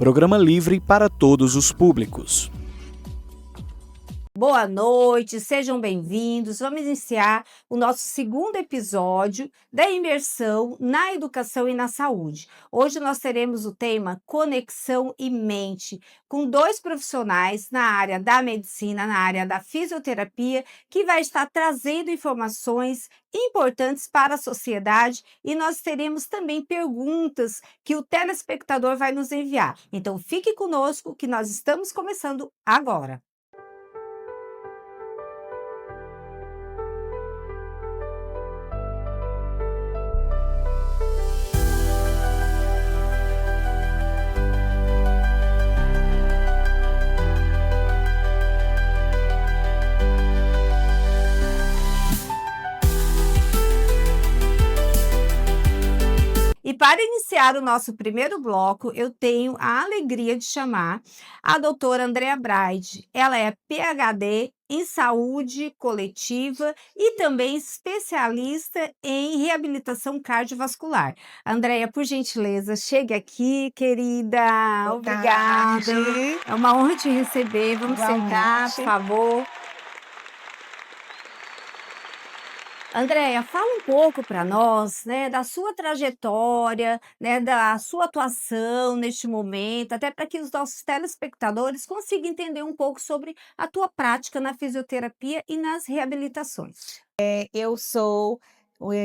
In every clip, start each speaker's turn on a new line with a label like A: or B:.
A: Programa livre para todos os públicos.
B: Boa noite, sejam bem-vindos. Vamos iniciar o nosso segundo episódio da imersão na educação e na saúde. Hoje nós teremos o tema Conexão e Mente, com dois profissionais na área da medicina, na área da fisioterapia, que vai estar trazendo informações importantes para a sociedade e nós teremos também perguntas que o telespectador vai nos enviar. Então fique conosco que nós estamos começando agora. E para iniciar o nosso primeiro bloco, eu tenho a alegria de chamar a doutora Andrea Braide. Ela é PhD em saúde coletiva e também especialista em reabilitação cardiovascular. Andrea, por gentileza, chegue aqui, querida.
C: Boa
B: Obrigada.
C: tarde.
B: É uma honra te receber. Vamos sentar, por
C: Igualmente.
B: favor. Andréia, fala um pouco para nós, né, da sua trajetória, né, da sua atuação neste momento, até para que os nossos telespectadores consigam entender um pouco sobre a tua prática na fisioterapia e nas reabilitações.
C: Eu sou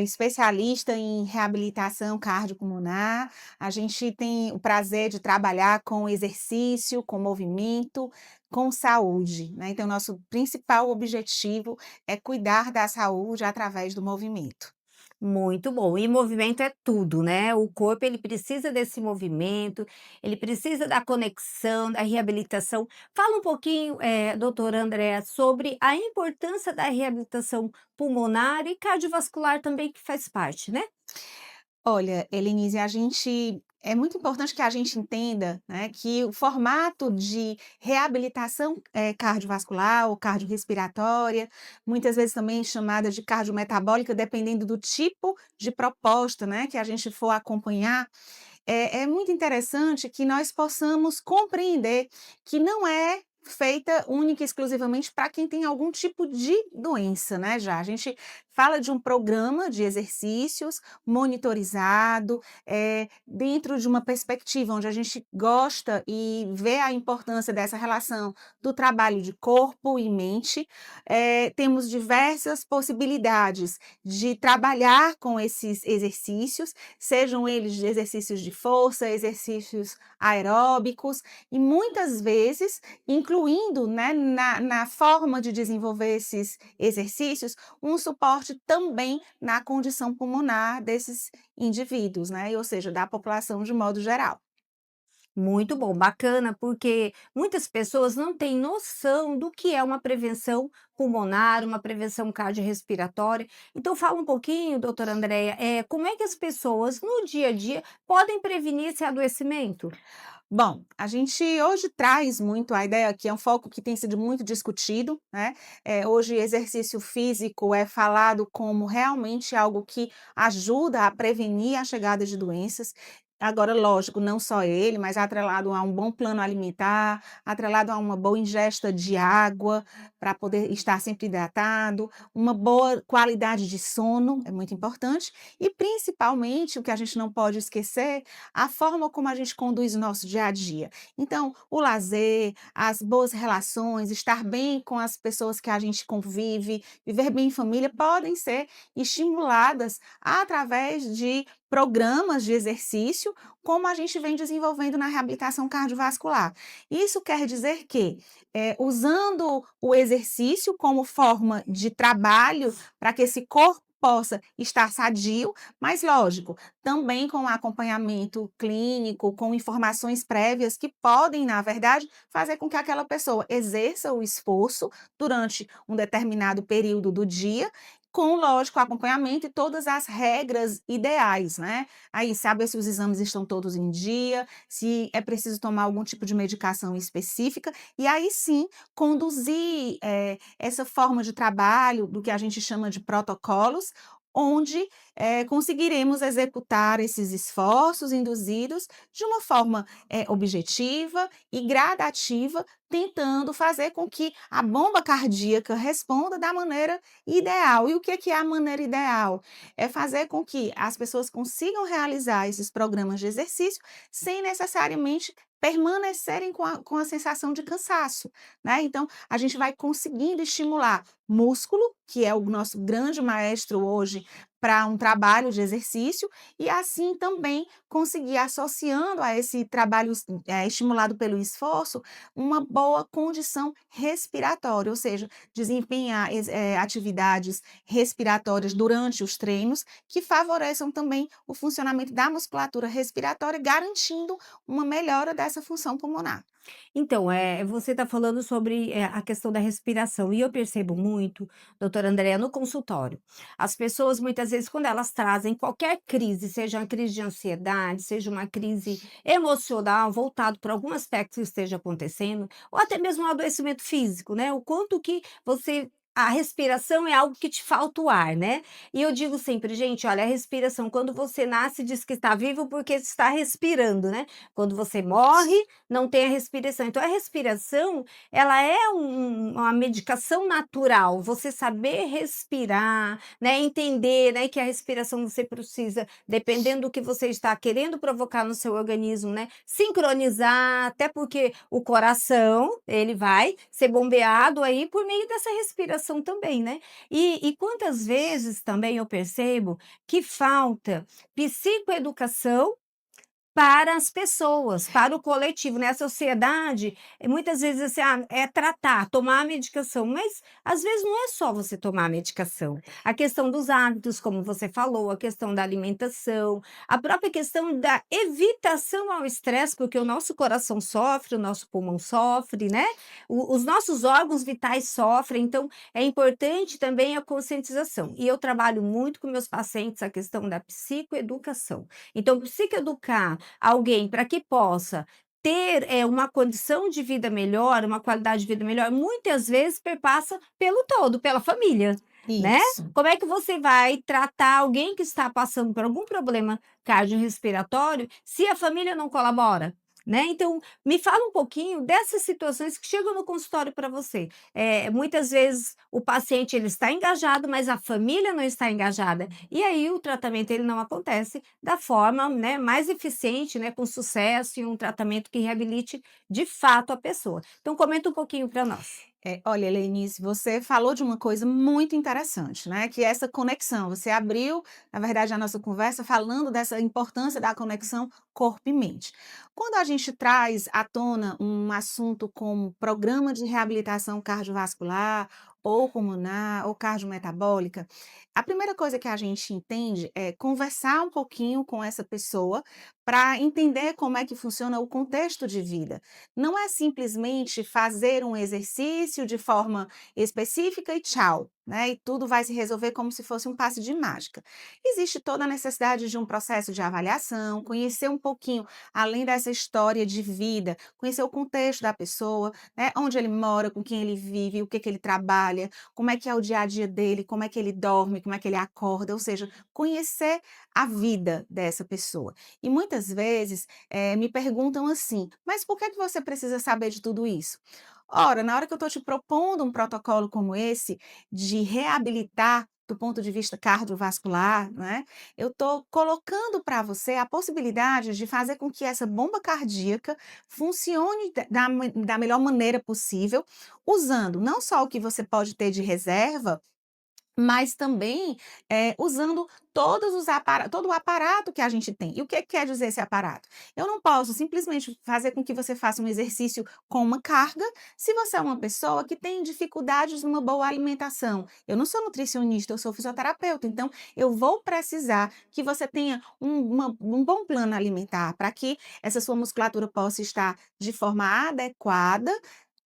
C: especialista em reabilitação cardiopulmonar. A gente tem o prazer de trabalhar com exercício, com movimento, com saúde, né? Então, nosso principal objetivo é cuidar da saúde através do movimento.
B: Muito bom. E movimento é tudo, né? O corpo ele precisa desse movimento, ele precisa da conexão, da reabilitação. Fala um pouquinho, doutora Andréa, sobre a importância da reabilitação pulmonar e cardiovascular também, que faz parte, né?
C: Olha, Helenise, é muito importante que a gente entenda, né, que o formato de reabilitação cardiovascular ou cardiorrespiratória, muitas vezes também chamada de cardiometabólica, dependendo do tipo de proposta, né, que a gente for acompanhar, é muito interessante que nós possamos compreender que não é feita única e exclusivamente para quem tem algum tipo de doença, né, já. A gente fala de um programa de exercícios monitorizado, dentro de uma perspectiva onde a gente gosta e vê a importância dessa relação do trabalho de corpo e mente. Temos diversas possibilidades de trabalhar com esses exercícios, sejam eles de exercícios de força, exercícios aeróbicos, e muitas vezes incluindo, né, na forma de desenvolver esses exercícios, um suporte também na condição pulmonar desses indivíduos, né, ou seja, da população de modo geral.
B: Muito bom, bacana, porque muitas pessoas não têm noção do que é uma prevenção pulmonar, uma prevenção cardiorrespiratória. Então, fala um pouquinho, doutora Andréia, como é que as pessoas no dia a dia podem prevenir esse adoecimento?
C: Bom, a gente hoje traz muito a ideia que é um foco que tem sido muito discutido, né? Hoje, exercício físico é falado como realmente algo que ajuda a prevenir a chegada de doenças. Agora, lógico, não só ele, mas atrelado a um bom plano alimentar, atrelado a uma boa ingesta de água, para poder estar sempre hidratado, uma boa qualidade de sono, é muito importante, e principalmente, o que a gente não pode esquecer, a forma como a gente conduz o nosso dia a dia. Então, o lazer, as boas relações, estar bem com as pessoas que a gente convive, viver bem em família, podem ser estimuladas através de programas de exercício, como a gente vem desenvolvendo na reabilitação cardiovascular. Isso quer dizer que, usando o exercício como forma de trabalho para que esse corpo possa estar sadio, mas lógico, também com acompanhamento clínico, com informações prévias que podem, na verdade, fazer com que aquela pessoa exerça o esforço durante um determinado período do dia, com, lógico, acompanhamento e todas as regras ideais, né? Aí, saber se os exames estão todos em dia, se é preciso tomar algum tipo de medicação específica, e aí sim conduzir essa forma de trabalho do que a gente chama de protocolos, onde conseguiremos executar esses esforços induzidos de uma forma objetiva e gradativa, tentando fazer com que a bomba cardíaca responda da maneira ideal. E o que é a maneira ideal? É fazer com que as pessoas consigam realizar esses programas de exercício sem necessariamente permanecerem com a sensação de cansaço, né? Então, a gente vai conseguindo estimular músculo, que é o nosso grande maestro hoje para um trabalho de exercício, e assim também conseguir, associando a esse trabalho estimulado pelo esforço, uma boa condição respiratória, ou seja, desempenhar atividades respiratórias durante os treinos que favoreçam também o funcionamento da musculatura respiratória, garantindo uma melhora dessa função pulmonar.
B: Então, você está falando sobre, a questão da respiração e eu percebo muito, doutora Andréa, no consultório. As pessoas muitas vezes quando elas trazem qualquer crise, seja uma crise de ansiedade, seja uma crise emocional voltado para algum aspecto que esteja acontecendo, ou até mesmo um adoecimento físico, né, o quanto que você a respiração é algo que te falta o ar, né. E eu digo sempre: "Gente, olha, a respiração quando você nasce diz que está vivo porque está respirando, né. Quando você morre, não tem a respiração. Então a respiração, ela é uma medicação natural, você saber respirar, né, entender, né, que a respiração você precisa, dependendo do que você está querendo provocar no seu organismo, né, sincronizar, até porque o coração, ele vai ser bombeado aí por meio dessa respiração também, né. E quantas vezes também eu percebo que falta psicoeducação para as pessoas, para o coletivo, né, a sociedade, muitas vezes, assim, é tratar, tomar a medicação, mas às vezes não é só você tomar a medicação. A questão dos hábitos, como você falou, a questão da alimentação, a própria questão da evitação ao estresse, porque o nosso coração sofre, o nosso pulmão sofre, né, os nossos órgãos vitais sofrem, então é importante também a conscientização. E eu trabalho muito com meus pacientes a questão da psicoeducação. Então, psicoeducar alguém para que possa ter, uma condição de vida melhor, uma qualidade de vida melhor, muitas vezes perpassa pelo todo, pela família, né.
C: Isso.
B: Como é que você vai tratar alguém que está passando por algum problema cardiorrespiratório se a família não colabora, né. Então, me fala um pouquinho dessas situações que chegam no consultório para você. Muitas vezes o paciente ele está engajado, mas a família não está engajada, e aí o tratamento ele não acontece da forma, né, mais eficiente, né, com sucesso e um tratamento que reabilite de fato a pessoa. Então comenta um pouquinho para nós.
C: Olha, Helenice, você falou de uma coisa muito interessante, né? Que é essa conexão. Você abriu, na verdade, a nossa conversa falando dessa importância da conexão corpo e mente. Quando a gente traz à tona um assunto como programa de reabilitação cardiovascular, ou pulmonar, ou cardiometabólica, a primeira coisa que a gente entende é conversar um pouquinho com essa pessoa para entender como é que funciona o contexto de vida. Não é simplesmente fazer um exercício de forma específica e tchau, né? E tudo vai se resolver como se fosse um passe de mágica. Existe toda a necessidade de um processo de avaliação, conhecer um pouquinho além dessa história de vida, conhecer o contexto da pessoa, né? Onde ele mora, com quem ele vive, o que que ele trabalha, como é que é o dia a dia dele, como é que ele dorme, como é que ele acorda, ou seja, conhecer a vida dessa pessoa. E muitas vezes me perguntam assim: mas por que que você precisa saber de tudo isso? Ora, na hora que eu estou te propondo um protocolo como esse, de reabilitar do ponto de vista cardiovascular, né, eu estou colocando para você a possibilidade de fazer com que essa bomba cardíaca funcione da melhor maneira possível, usando não só o que você pode ter de reserva, mas também, usando todo o aparato que a gente tem. E o que quer dizer esse aparato? Eu não posso simplesmente fazer com que você faça um exercício com uma carga, se você é uma pessoa que tem dificuldades numa boa alimentação. Eu não sou nutricionista, eu sou fisioterapeuta, então eu vou precisar que você tenha um bom plano alimentar, para que essa sua musculatura possa estar de forma adequada,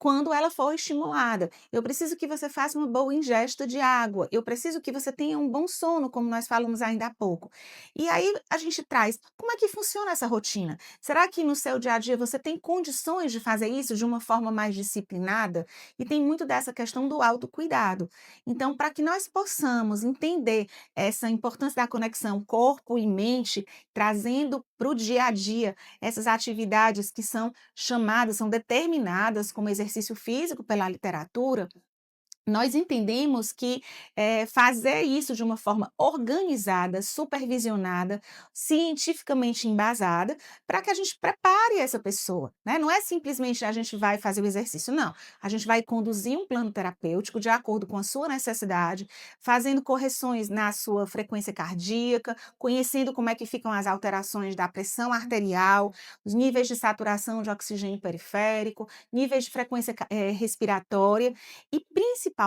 C: quando ela for estimulada. Eu preciso que você faça uma boa ingesta de água, eu preciso que você tenha um bom sono, como nós falamos ainda há pouco. E aí a gente traz, como é que funciona essa rotina? Será que no seu dia a dia você tem condições de fazer isso de uma forma mais disciplinada? E tem muito dessa questão do autocuidado. Então, para que nós possamos entender essa importância da conexão corpo e mente, trazendo para o dia a dia essas atividades que são chamadas, são determinadas como exercício físico pela literatura, nós entendemos que, fazer isso de uma forma organizada, supervisionada, cientificamente embasada, para que a gente prepare essa pessoa, né. Não é simplesmente a gente vai fazer o exercício, não. A gente vai conduzir um plano terapêutico de acordo com a sua necessidade, fazendo correções na sua frequência cardíaca, conhecendo como é que ficam as alterações da pressão arterial, os níveis de saturação de oxigênio periférico, níveis de frequência respiratória, e principalmente,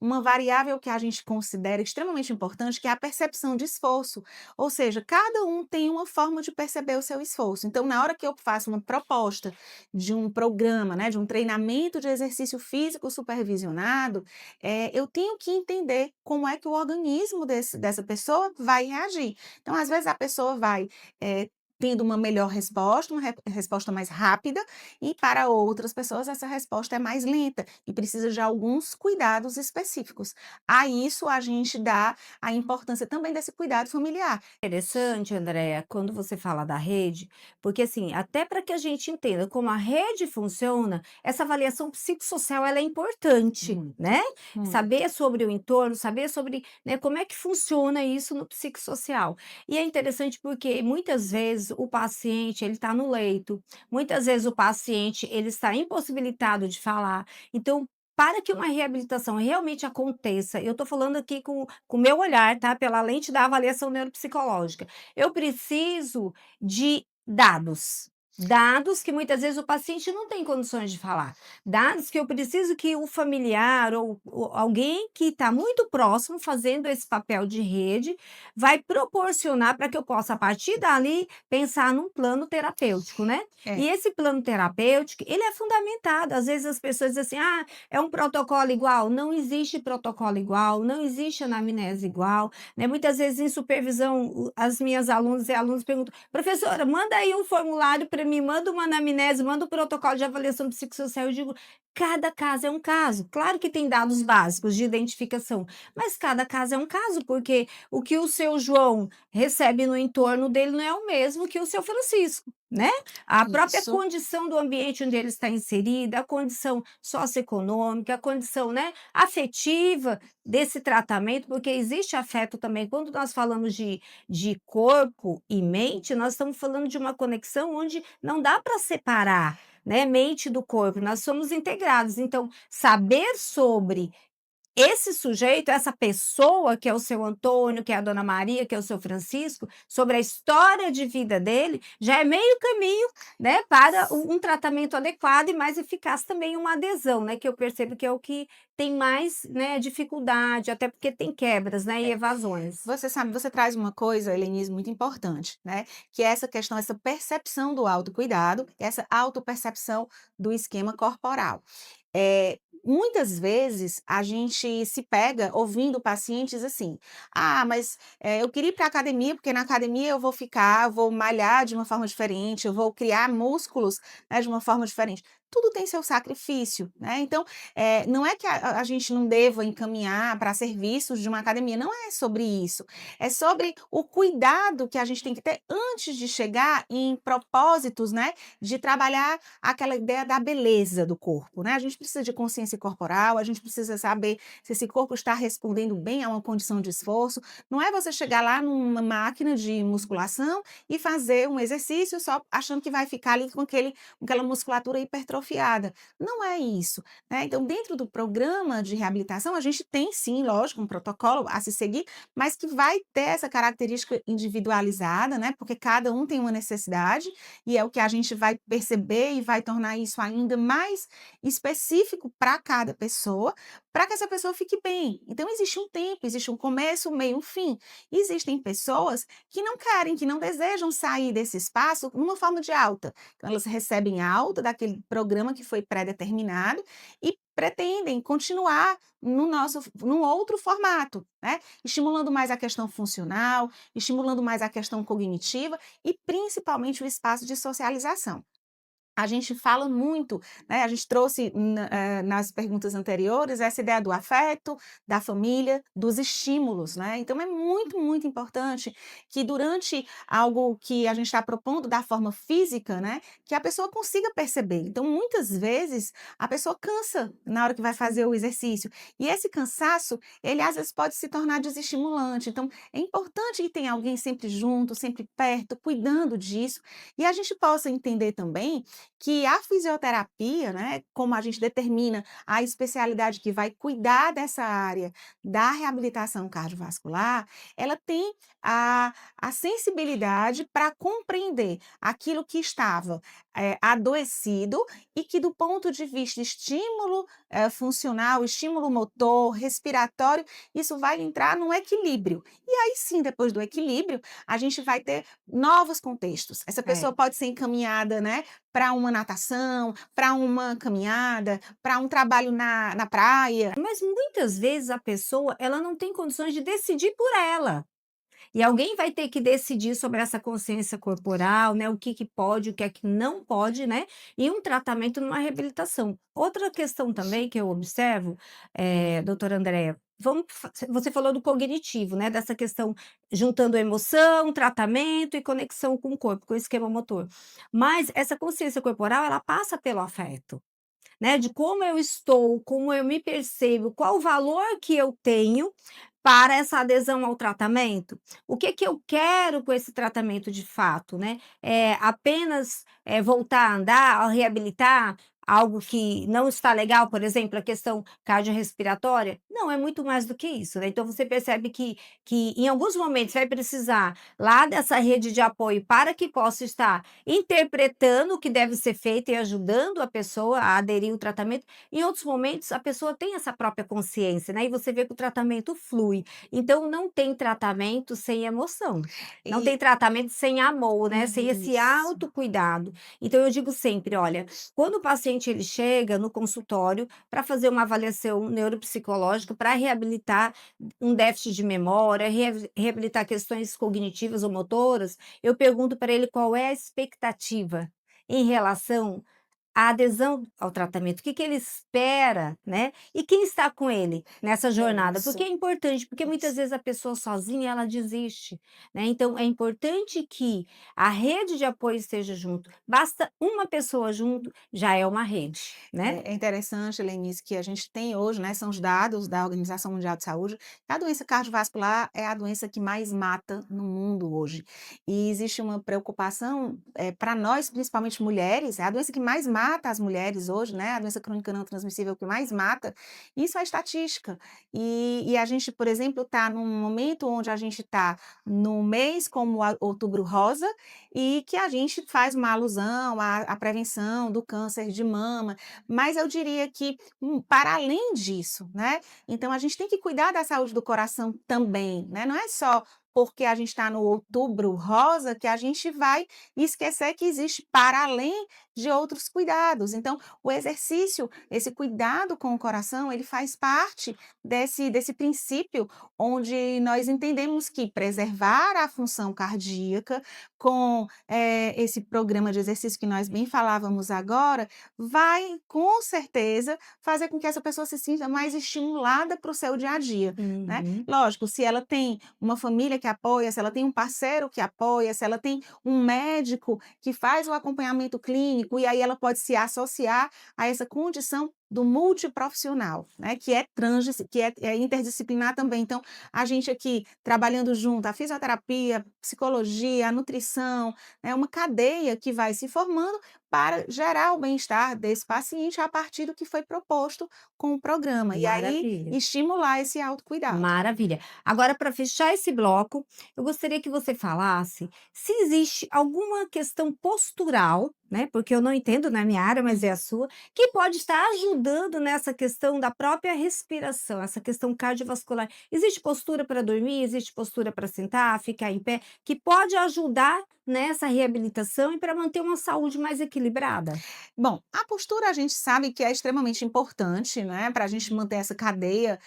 C: uma variável que a gente considera extremamente importante, que é a percepção de esforço. Ou seja, cada um tem uma forma de perceber o seu esforço. Então, na hora que eu faço uma proposta de um programa, né, de um treinamento de exercício físico supervisionado, eu tenho que entender como é que o organismo dessa pessoa vai reagir. Então, às vezes, a pessoa vai tendo uma melhor resposta, uma resposta mais rápida, e para outras pessoas essa resposta é mais lenta e precisa de alguns cuidados específicos. A isso a gente dá a importância também desse cuidado familiar.
B: Interessante, Andréa, quando você fala da rede, porque assim, até para que a gente entenda como a rede funciona, essa avaliação psicossocial ela é importante,
C: Muito,
B: né?
C: muito.
B: Saber sobre o entorno, saber sobre, né, como é que funciona isso no psicossocial. E é interessante porque muitas vezes o paciente ele está no leito, muitas vezes o paciente ele está impossibilitado de falar. Então, para que uma reabilitação realmente aconteça, eu estou falando aqui com o meu olhar, tá? Pela lente da avaliação neuropsicológica. Eu preciso de dados. Dados que muitas vezes o paciente não tem condições de falar. Dados que eu preciso que o familiar ou alguém que está muito próximo, fazendo esse papel de rede, vai proporcionar para que eu possa, a partir dali, pensar num plano terapêutico, né?
C: É.
B: E esse plano terapêutico, ele é fundamentado. Às vezes as pessoas dizem assim, ah, é um protocolo igual? Não existe protocolo igual, não existe anamnese igual, né? Muitas vezes em supervisão, as minhas alunas e alunos perguntam, professora, manda aí um formulário para mim, manda uma anamnese, manda um protocolo de avaliação psicossocial. Eu digo, cada caso é um caso. Claro que tem dados básicos de identificação, mas cada caso é um caso, porque o que o seu João recebe no entorno dele não é o mesmo que o seu Francisco, né? A própria
C: Isso.
B: condição do ambiente onde ele está inserido, a condição socioeconômica, a condição, né, afetiva desse tratamento, porque existe afeto também. Quando nós falamos de corpo e mente, nós estamos falando de uma conexão onde não dá para separar, né, mente do corpo, nós somos integrados. Então, saber sobre esse sujeito, essa pessoa que é o seu Antônio, que é a dona Maria, que é o seu Francisco, sobre a história de vida dele, já é meio caminho, né, para um tratamento adequado e mais eficaz também uma adesão, né, que eu percebo que é o que tem mais, né, dificuldade, até porque tem quebras, né, e
C: É.
B: evasões.
C: Você sabe, você traz uma coisa, Helenise, muito importante, né, que é essa questão, essa percepção do autocuidado, essa autopercepção do esquema corporal. Muitas vezes a gente se pega ouvindo pacientes assim: "Ah, mas, eu queria ir para academia, porque na academia eu vou malhar de uma forma diferente, eu vou criar músculos, né, de uma forma diferente". Tudo tem seu sacrifício, né, então, não é que a gente não deva encaminhar para serviços de uma academia, não é sobre isso, é sobre o cuidado que a gente tem que ter antes de chegar em propósitos, né, de trabalhar aquela ideia da beleza do corpo, né. A gente precisa de consciência corporal, a gente precisa saber se esse corpo está respondendo bem a uma condição de esforço. Não é você chegar lá numa máquina de musculação e fazer um exercício só achando que vai ficar ali com aquela musculatura hipertrofiada. Não é isso, né. Então dentro do programa de reabilitação, a gente tem sim, lógico, um protocolo a se seguir, mas que vai ter essa característica individualizada, né, porque cada um tem uma necessidade, e é o que a gente vai perceber e vai tornar isso ainda mais específico para cada pessoa, para que essa pessoa fique bem. Então existe um tempo, existe um começo, um meio, um fim. Existem pessoas que não querem, que não desejam sair desse espaço numa forma de alta. Então elas recebem a alta daquele programa que foi pré-determinado e pretendem continuar num outro formato, né? Estimulando mais a questão funcional, estimulando mais a questão cognitiva e principalmente o espaço de socialização. A gente fala muito, né, a gente trouxe nas perguntas anteriores essa ideia do afeto, da família, dos estímulos, né. Então é muito, muito importante que durante algo que a gente está propondo da forma física, né, que a pessoa consiga perceber. Então muitas vezes a pessoa cansa na hora que vai fazer o exercício, e esse cansaço, ele às vezes pode se tornar desestimulante. Então é importante que tenha alguém sempre junto, sempre perto, cuidando disso, e a gente possa entender também que a fisioterapia, né, como a gente determina a especialidade que vai cuidar dessa área da reabilitação cardiovascular, ela tem a sensibilidade para compreender aquilo que estava adoecido e que do ponto de vista estímulo funcional, estímulo motor, respiratório, isso vai entrar num equilíbrio. E aí sim, depois do equilíbrio, a gente vai ter novos contextos. Essa pessoa
B: É.
C: pode ser encaminhada, né, para uma natação, para uma caminhada, para um trabalho na praia.
B: Mas muitas vezes a pessoa, ela não tem condições de decidir por ela. E alguém vai ter que decidir sobre essa consciência corporal, né, o que que pode, o que é que não pode, né, e um tratamento numa reabilitação. Outra questão também que eu observo, doutora Andréa, você falou do cognitivo, né, dessa questão juntando emoção, tratamento e conexão com o corpo, com o esquema motor. Mas essa consciência corporal, ela passa pelo afeto. Né, de como eu estou, como eu me percebo, qual o valor que eu tenho para essa adesão ao tratamento. O que que eu quero com esse tratamento de fato, né? Apenas, voltar a andar, a reabilitar algo que não está legal, por exemplo, a questão cardiorrespiratória? Não, é muito mais do que isso, né. Então você percebe que em alguns momentos vai precisar lá dessa rede de apoio para que possa estar interpretando o que deve ser feito e ajudando a pessoa a aderir ao tratamento. Em outros momentos, a pessoa tem essa própria consciência, né, e você vê que o tratamento flui. Então não tem tratamento sem emoção, não tem
C: E
B: tratamento sem amor, né, sem esse
C: isso.
B: autocuidado. Então eu digo sempre: "Olha, quando o paciente ele chega no consultório para fazer uma avaliação neuropsicológica, para reabilitar um déficit de memória, reabilitar questões cognitivas ou motoras, eu pergunto para ele qual é a expectativa em relação à adesão ao tratamento, o que que ele espera, né, e quem está com ele nessa jornada, porque
C: Isso,
B: é importante, porque muitas
C: isso.
B: vezes a pessoa sozinha ela desiste, né, então é importante que a rede de apoio esteja junto, basta uma pessoa junto, já é uma rede, né.
C: É interessante, Lenice, que a gente tem hoje, né, são os dados da Organização Mundial de Saúde, que a doença cardiovascular é a doença que mais mata no mundo hoje. E existe uma preocupação, para nós, principalmente mulheres, é a doença que mais mata as mulheres hoje, né, a doença crônica não transmissível que mais mata, isso é estatística. E a gente, por exemplo, está num momento onde a gente está no mês como a Outubro Rosa, e que a gente faz uma alusão à prevenção do câncer de mama, mas eu diria que, para além disso, né, então a gente tem que cuidar da saúde do coração também, né, não é só porque a gente está no Outubro Rosa que a gente vai esquecer que existe para além de outros cuidados. Então, o exercício, esse cuidado com o coração, ele faz parte desse princípio onde nós entendemos que preservar a função cardíaca com, esse programa de exercício que nós bem falávamos agora, vai, com certeza, fazer com que essa pessoa se sinta mais estimulada para o seu dia a dia, né.
B: Uhum.
C: Lógico, se ela tem uma família que apoia, se ela tem um parceiro que apoia, se ela tem um médico que faz o acompanhamento clínico, e aí ela pode se associar a essa condição do multiprofissional, né, que é interdisciplinar também. Então, a gente aqui trabalhando junto, a fisioterapia, psicologia, a nutrição, é uma cadeia que vai se formando para gerar o bem-estar desse paciente a partir do que foi proposto com o programa, e aí
B: Maravilha.
C: estimular esse autocuidado.
B: Maravilha. Agora, para fechar esse bloco, eu gostaria que você falasse se existe alguma questão postural, né? Porque eu não entendo na minha área, mas é a sua, que pode estar ajudando nessa questão da própria respiração, essa questão cardiovascular. Existe postura para dormir, existe postura para sentar, ficar em pé, que pode ajudar nessa reabilitação e para manter uma saúde mais equilibrada?
C: Bom, a postura a gente sabe que é extremamente importante, né, para a gente manter essa cadeia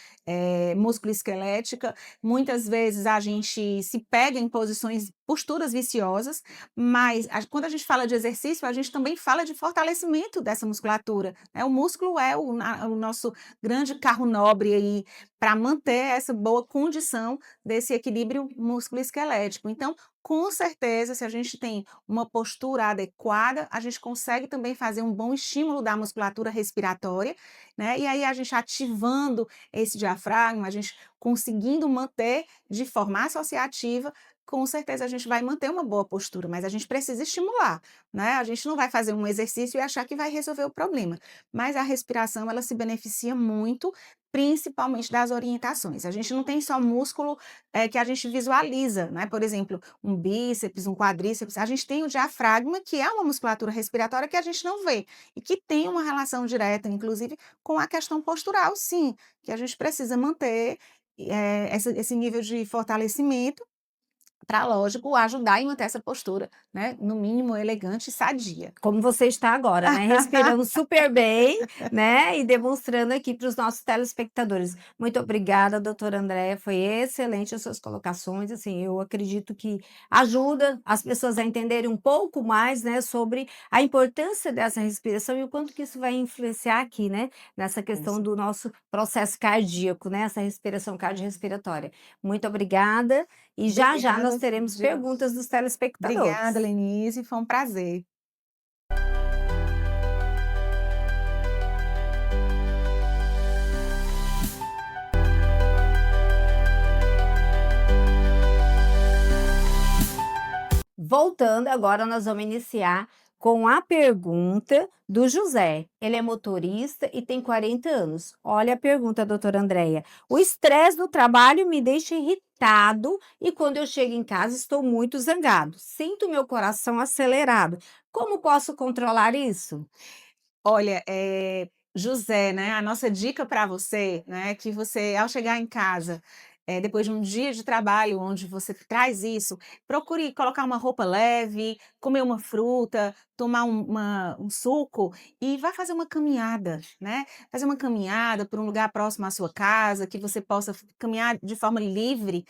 C: musculoesquelética. Muitas vezes a gente se pega em posições, posturas viciosas, mas quando a gente fala de exercício, a gente também fala de fortalecimento dessa musculatura, né? O músculo é o nosso grande carro nobre aí para manter essa boa condição desse equilíbrio músculo-esquelético. Então, com certeza, se a gente tem uma postura adequada, a gente consegue também fazer um bom estímulo da musculatura respiratória, né? E aí a gente ativando esse diafragma, a gente conseguindo manter de forma associativa, com certeza a gente vai manter uma boa postura, mas a gente precisa estimular, né? A gente não vai fazer um exercício e achar que vai resolver o problema, mas a respiração ela se beneficia muito, principalmente das orientações. A gente não tem só músculo que a gente visualiza, né? Por exemplo, um bíceps, um quadríceps, a gente tem o diafragma, que é uma musculatura respiratória que a gente não vê e que tem uma relação direta, inclusive, com a questão postural, sim, que a gente precisa manter esse nível de fortalecimento para, lógico, ajudar em manter essa postura, né? No mínimo elegante e sadia.
B: Como você está agora, né, respirando super bem, né, e demonstrando aqui para os nossos telespectadores. Muito obrigada, doutora Andréia, foi excelente as suas colocações, assim, eu acredito que ajuda as pessoas a entenderem um pouco mais, né, sobre a importância dessa respiração e o quanto que isso vai influenciar aqui, né, nessa questão
C: Isso.
B: do nosso processo cardíaco, né, essa respiração cardiorrespiratória. Muito obrigada e já já nós
C: Obrigada,
B: teremos perguntas dos
C: obrigada,
B: telespectadores.
C: Lenise, foi um prazer.
B: Voltando, agora nós vamos iniciar com a pergunta do José. Ele é motorista e tem 40 anos. Olha a pergunta, doutora Andréia. O estresse do trabalho me deixa irritado e quando eu chego em casa estou muito zangado. Sinto meu coração acelerado. Como posso controlar isso?
C: Olha, José, né, a nossa dica para você, né, que você ao chegar em casa, depois de um dia de trabalho onde você traz isso, procure colocar uma roupa leve, comer uma fruta, tomar um suco e vá fazer uma caminhada, né, fazer uma caminhada por um lugar próximo à sua casa, que você possa caminhar de forma livre,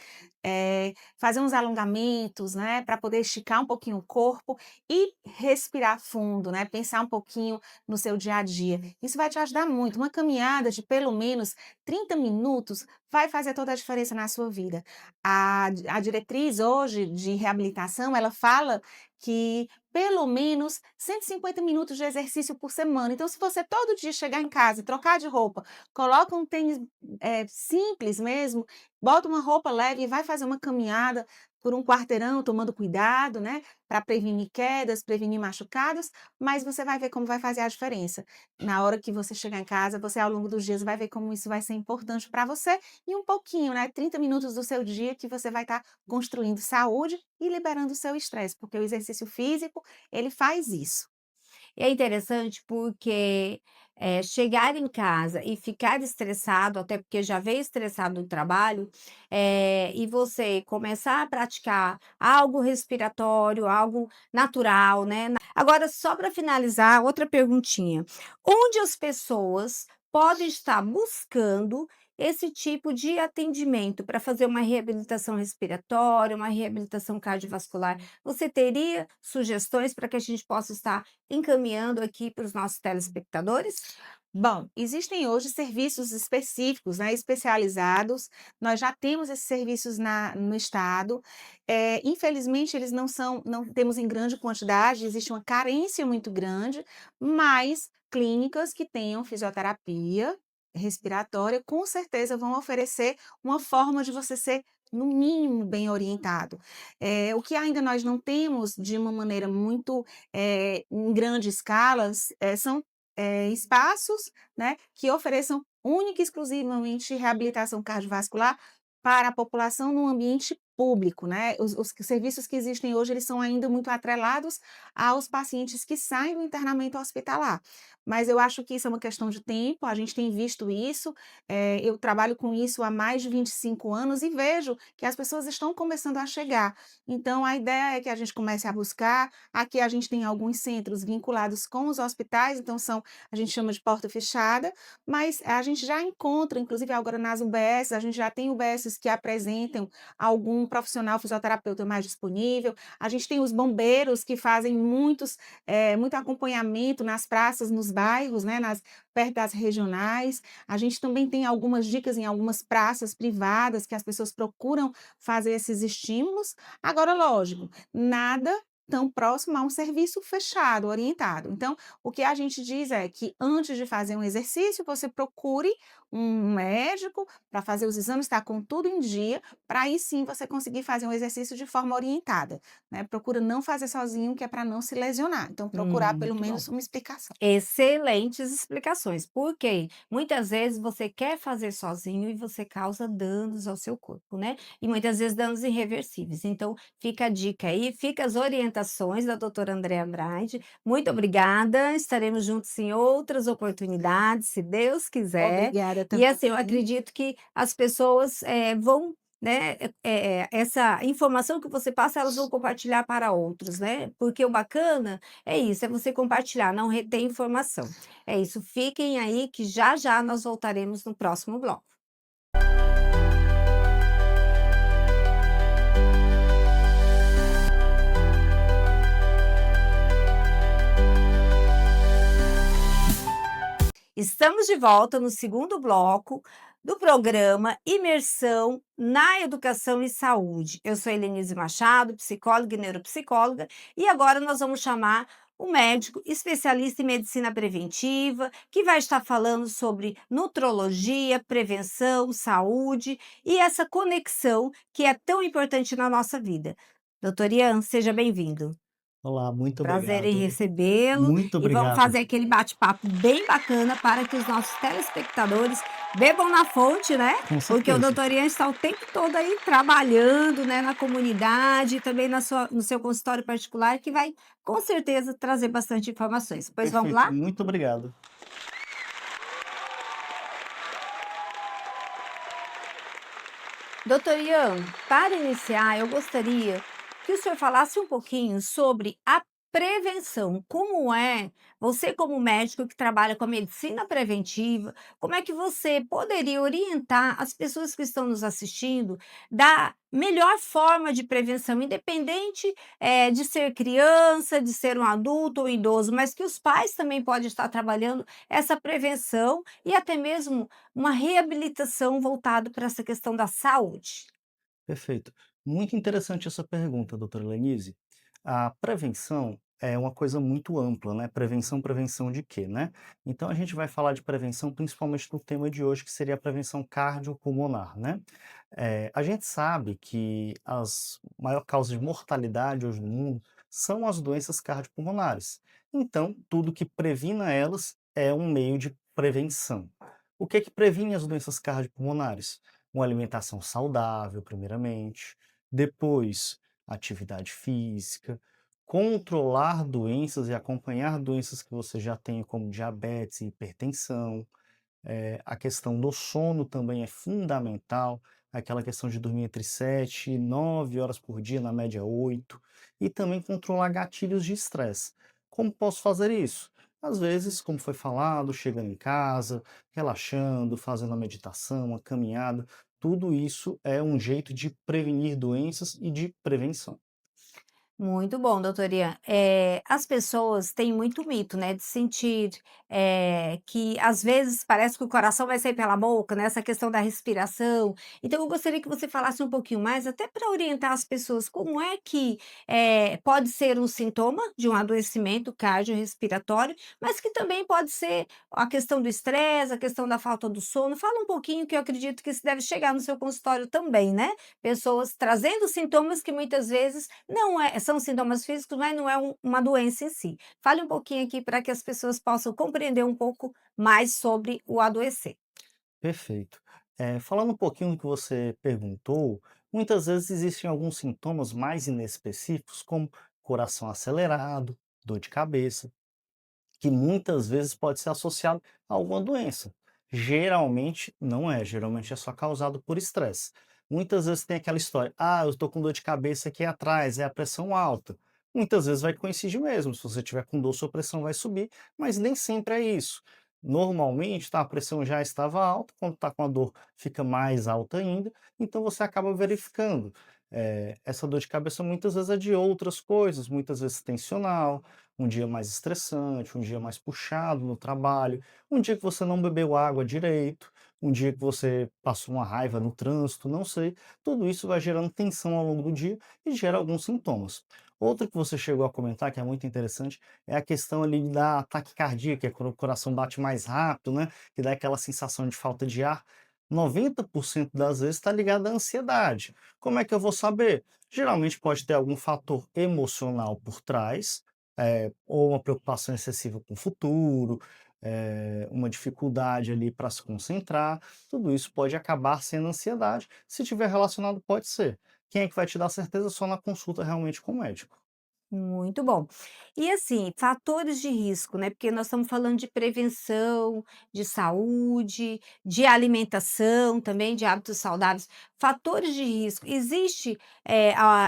C: fazer uns alongamentos, né, para poder esticar um pouquinho o corpo e respirar fundo, né, pensar um pouquinho no seu dia a dia. Isso vai te ajudar muito. Uma caminhada de pelo menos 30 minutos vai fazer toda a diferença na sua vida. A diretriz hoje de reabilitação, ela fala que pelo menos 150 minutos de exercício por semana. Então, se você todo dia chegar em casa e trocar de roupa, coloca um tênis simples mesmo, bota uma roupa leve e vai fazer uma caminhada por um quarteirão, tomando cuidado, né, para prevenir quedas, prevenir machucados, mas você vai ver como vai fazer a diferença. Na hora que você chegar em casa, você ao longo dos dias vai ver como isso vai ser importante para você e um pouquinho, né, 30 minutos do seu dia que você vai estar construindo saúde e liberando o seu estresse, porque o exercício físico, ele faz isso.
B: E é interessante porque, chegar em casa e ficar estressado, até porque já veio estressado do trabalho, e você começar a praticar algo respiratório, algo natural, né. Agora só para finalizar, outra perguntinha, onde as pessoas podem estar buscando esse tipo de atendimento para fazer uma reabilitação respiratória, uma reabilitação cardiovascular? Você teria sugestões para que a gente possa estar encaminhando aqui para os nossos telespectadores?
C: Bom, existem hoje serviços específicos, né, especializados. Nós já temos esses serviços no estado. Infelizmente, eles não temos em grande quantidade, existe uma carência muito grande, mas clínicas que tenham fisioterapia respiratória, com certeza vão oferecer uma forma de você ser no mínimo bem orientado. O que ainda nós não temos de uma maneira muito, em grande escalas, são, espaços, né, que ofereçam única e exclusivamente reabilitação cardiovascular para a população no ambiente público, né. Os serviços que existem hoje, eles são ainda muito atrelados aos pacientes que saem do internamento hospitalar. Mas eu acho que isso é uma questão de tempo, a gente tem visto isso, eu trabalho com isso há mais de 25 anos e vejo que as pessoas estão começando a chegar. Então, a ideia é que a gente comece a buscar. Aqui a gente tem alguns centros vinculados com os hospitais, então a gente chama de porta fechada, mas a gente já encontra, inclusive agora nas UBS, a gente já tem UBSs que apresentam algum profissional fisioterapeuta mais disponível. A gente tem os bombeiros que fazem muito acompanhamento nas praças, nos bairros, né, perto das regionais. A gente também tem algumas dicas em algumas praças privadas que as pessoas procuram fazer esses estímulos. Agora, lógico, nada tão próximo a um serviço fechado, orientado. Então, o que a gente diz é que antes de fazer um exercício, você procure um médico para fazer os exames, estar com tudo em dia, para aí sim você conseguir fazer um exercício de forma orientada, né? Procura não fazer sozinho, que é para não se lesionar. Então, procurar pelo
B: Muito bom.
C: menos uma explicação.
B: Excelentes explicações, porque muitas vezes você quer fazer sozinho e você causa danos ao seu corpo, né? E muitas vezes danos irreversíveis. Então, fica a dica aí, fica as orientações da doutora Andréa Braide. Muito obrigada, estaremos juntos em outras oportunidades, se Deus quiser.
C: Obrigada
B: E assim, eu
C: também.
B: acredito que as pessoas vão, né, essa informação que você passa, elas vão compartilhar para outros, né? Porque o bacana é isso, é você compartilhar, não reter informação. É isso, fiquem aí que já já nós voltaremos no próximo bloco. Estamos de volta no segundo bloco do programa Imersão na Educação e Saúde. Eu sou Helenise Machado, psicóloga e neuropsicóloga, e agora nós vamos chamar o médico especialista em medicina preventiva, que vai estar falando sobre nutrologia, prevenção, saúde e essa conexão que é tão importante na nossa vida. Doutor Ian, seja bem-vindo.
D: Olá, muito
B: Prazer em
D: obrigado.
B: recebê-lo
D: Muito
B: e vamos
D: obrigado.
B: fazer aquele bate-papo bem bacana para que os nossos telespectadores bebam na fonte, né?
D: Com
B: Porque o
D: certeza.
B: doutor Ian está o tempo todo aí trabalhando, né, na comunidade, também no seu consultório particular, que vai com certeza trazer bastante informações. Pois vamos
D: Perfeito,
B: lá?
D: muito obrigado.
B: Doutor Ian, para iniciar, eu gostaria que o senhor falasse um pouquinho sobre a prevenção. Como é, você como médico que trabalha com a medicina preventiva, como é que você poderia orientar as pessoas que estão nos assistindo da melhor forma de prevenção, independente de ser criança, de ser um adulto ou idoso, mas que os pais também podem estar trabalhando essa prevenção e até mesmo uma reabilitação voltado para essa questão da saúde.
D: Perfeito. Muito interessante essa pergunta, doutora Lenise. A prevenção é uma coisa muito ampla, né? Prevenção, prevenção de quê, né? Então a gente vai falar de prevenção principalmente no tema de hoje, que seria a prevenção cardiopulmonar, né? A gente sabe que as maior causa de mortalidade hoje no mundo são as doenças cardiopulmonares. Então, tudo que previna elas é um meio de prevenção. O que é que previne as doenças cardiopulmonares? Uma alimentação saudável, primeiramente, depois atividade física, controlar doenças e acompanhar doenças que você já tem, como diabetes e hipertensão. A questão do sono também é fundamental, aquela questão de dormir entre 7 e 9 horas por dia, na média 8, e também controlar gatilhos de estresse. Como posso fazer isso? Às vezes, como foi falado, chegando em casa, relaxando, fazendo a meditação, a caminhada, tudo isso é um jeito de prevenir doenças e de prevenção.
B: Muito bom, doutor Ian. As pessoas têm muito mito, né, de sentir, que às vezes parece que o coração vai sair pela boca, né, essa questão da respiração. Então eu gostaria que você falasse um pouquinho mais, até para orientar as pessoas, como é que, pode ser um sintoma de um adoecimento cardiorrespiratório, mas que também pode ser a questão do estresse, a questão da falta do sono. Fala um pouquinho que eu acredito que isso deve chegar no seu consultório também, né? Pessoas trazendo sintomas que muitas vezes não são sintomas físicos, mas não é uma doença em si. Fale um pouquinho aqui para que as pessoas possam compreender um pouco mais sobre o adoecer.
D: Perfeito. Falando um pouquinho do que você perguntou, muitas vezes existem alguns sintomas mais inespecíficos, como coração acelerado, dor de cabeça, que muitas vezes pode ser associado a alguma doença. Geralmente não é, geralmente é só causado por estresse. Muitas vezes tem aquela história, eu estou com dor de cabeça aqui atrás, é a pressão alta. Muitas vezes vai coincidir mesmo, se você tiver com dor, sua pressão vai subir, mas nem sempre é isso. Normalmente, tá, a pressão já estava alta, quando está com a dor fica mais alta ainda, então você acaba verificando. Essa dor de cabeça muitas vezes é de outras coisas, muitas vezes tensional, um dia mais estressante, um dia mais puxado no trabalho, um dia que você não bebeu água direito, um dia que você passou uma raiva no trânsito, não sei. Tudo isso vai gerando tensão ao longo do dia e gera alguns sintomas. Outro que você chegou a comentar, que é muito interessante, é a questão ali da taquicardia, que é quando o coração bate mais rápido, né? Que dá aquela sensação de falta de ar. 90% das vezes está ligado à ansiedade. Como é que eu vou saber? Geralmente pode ter algum fator emocional por trás, ou uma preocupação excessiva com o futuro, uma dificuldade ali para se concentrar, tudo isso pode acabar sendo ansiedade. Se tiver relacionado, pode ser. Quem é que vai te dar certeza? Só na consulta realmente com o médico.
B: Muito bom. E assim, fatores de risco, né? Porque nós estamos falando de prevenção, de saúde, de alimentação, também de hábitos saudáveis. Fatores de risco. Existe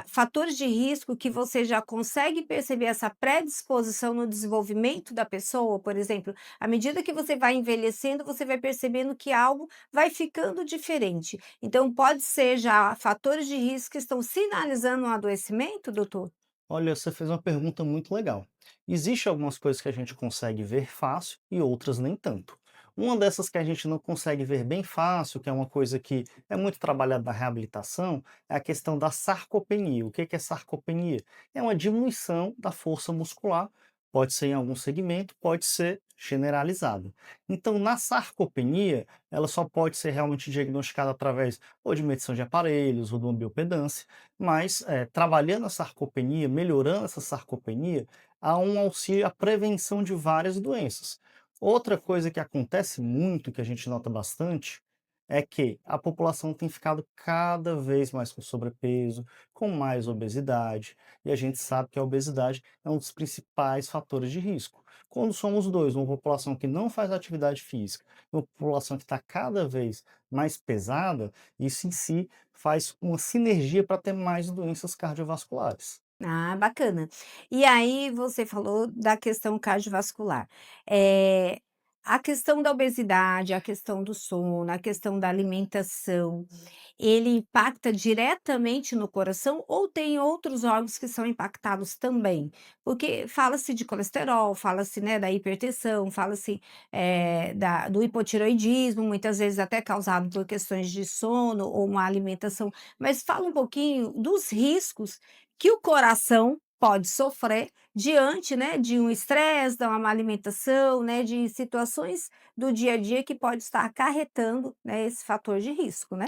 B: fatores de risco que você já consegue perceber essa predisposição no desenvolvimento da pessoa, por exemplo, à medida que você vai envelhecendo, você vai percebendo que algo vai ficando diferente. Então, pode ser já fatores de risco que estão sinalizando um adoecimento, doutor?
D: Olha, você fez uma pergunta muito legal. Existem algumas coisas que a gente consegue ver fácil e outras nem tanto. Uma dessas que a gente não consegue ver bem fácil, que é uma coisa que é muito trabalhada na reabilitação, é a questão da sarcopenia. O que é sarcopenia? É uma diminuição da força muscular, pode ser em algum segmento, pode ser generalizada. Então, na sarcopenia, ela só pode ser realmente diagnosticada através ou de medição de aparelhos ou de uma biopedância, mas, trabalhando a sarcopenia, melhorando essa sarcopenia, há um auxílio à prevenção de várias doenças. Outra coisa que acontece muito, que a gente nota bastante, é que a população tem ficado cada vez mais com sobrepeso, com mais obesidade, e a gente sabe que a obesidade é um dos principais fatores de risco. Quando somos dois, uma população que não faz atividade física, uma população que está cada vez mais pesada, isso em si faz uma sinergia para ter mais doenças cardiovasculares.
B: Ah, bacana. E aí você falou da questão cardiovascular. Eh, a questão da obesidade, a questão do sono, a questão da alimentação, ele impacta diretamente no coração ou tem outros órgãos que são impactados também? Porque fala-se de colesterol, fala-se, né, da hipertensão, fala-se, do hipotireoidismo, muitas vezes até causado por questões de sono ou uma alimentação, mas fala um pouquinho dos riscos que o coração pode sofrer diante, né, de um estresse, da uma má alimentação, né, de situações do dia a dia que pode estar acarretando, né, esse fator de risco, né.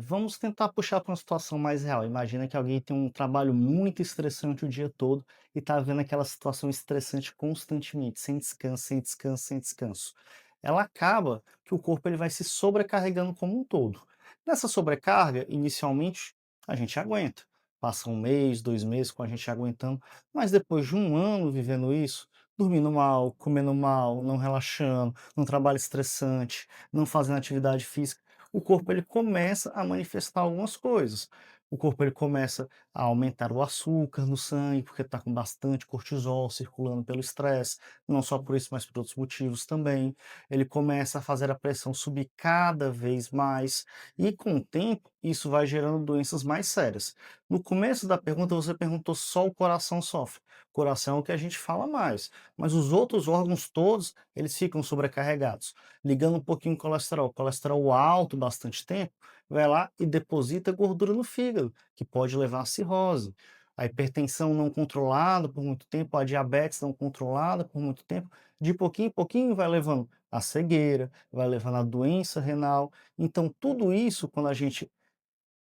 D: Vamos tentar puxar para uma situação mais real. Imagina que alguém tem um trabalho muito estressante o dia todo e está vendo aquela situação estressante constantemente, sem descanso, sem descanso, sem descanso. Ela acaba que o corpo ele vai se sobrecarregando como um todo. Nessa sobrecarga, inicialmente, a gente aguenta. Passa um mês, 2 meses com a gente aguentando, mas depois de um ano vivendo isso, dormindo mal, comendo mal, não relaxando, num trabalho estressante, não fazendo atividade física, o corpo ele começa a manifestar algumas coisas. O corpo ele começa a aumentar o açúcar no sangue, porque está com bastante cortisol circulando pelo estresse, não só por isso, mas por outros motivos também. Ele começa a fazer a pressão subir cada vez mais, e com o tempo isso vai gerando doenças mais sérias. No começo da pergunta, você perguntou só o coração sofre. O coração é o que a gente fala mais, mas os outros órgãos todos, eles ficam sobrecarregados. Ligando um pouquinho o colesterol alto bastante tempo, vai lá e deposita gordura no fígado, que pode levar à cirrose. A hipertensão não controlada por muito tempo, a diabetes não controlada por muito tempo, de pouquinho em pouquinho vai levando à cegueira, vai levando à doença renal. Então, tudo isso, quando a gente